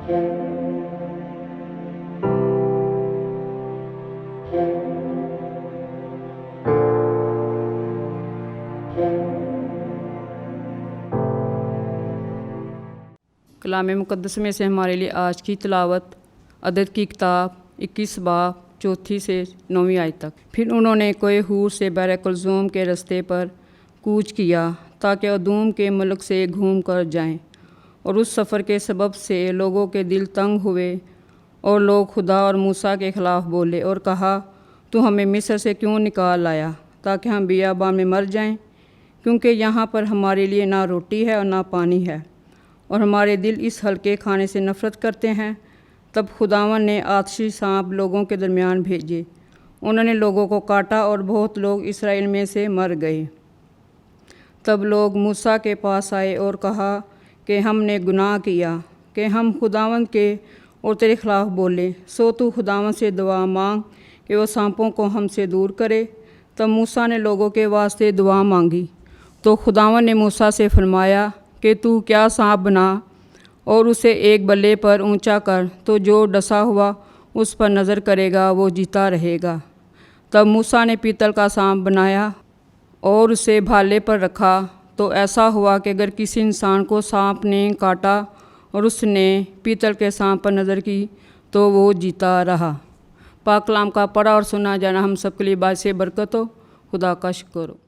कलाम मुक़द्दस में से हमारे लिए आज की तिलावत अदद की किताब 21 बाब 4 से 9 आयत तक। फिर उन्होंने कोई हूर से बैरकुलज़ूम के रास्ते पर कूच किया ताकि अदूम के मुल्क से घूम कर जाएँ, और उस सफ़र के सबब से लोगों के दिल तंग हुए और लोग खुदा और मूसा के ख़िलाफ़ बोले और कहा, तू हमें मिस्र से क्यों निकाल लाया ताकि हम बियाबान में मर जाएं, क्योंकि यहाँ पर हमारे लिए ना रोटी है और ना पानी है, और हमारे दिल इस हल्के खाने से नफ़रत करते हैं। तब खुदावन ने आतशी सांप लोगों के दरमियान भेजे, उन्होंने लोगों को काटा और बहुत लोग इसराइल में से मर गए। तब लोग मूसा के पास आए और कहा कि हमने गुनाह किया कि हम खुदावन के और तेरे ख़िलाफ़ बोले, सो तू खुदावन से दुआ मांग कि वो सांपों को हमसे दूर करे। तब मूसा ने लोगों के वास्ते दुआ मांगी, तो खुदावन ने मूसा से फरमाया कि तू क्या सांप बना और उसे एक बल्ले पर ऊंचा कर, तो जो डसा हुआ उस पर नज़र करेगा वो जीता रहेगा। तब मूसा ने पीतल का सांप बनाया और उसे भाले पर रखा। तो ऐसा हुआ कि अगर किसी इंसान को सांप ने काटा और उसने पीतल के सांप पर नज़र की तो वो जीता रहा। पाक कलाम का पढ़ा और सुना जाना हम सबके लिए बाइस बरकत हो। खुदा का शुक्र हो।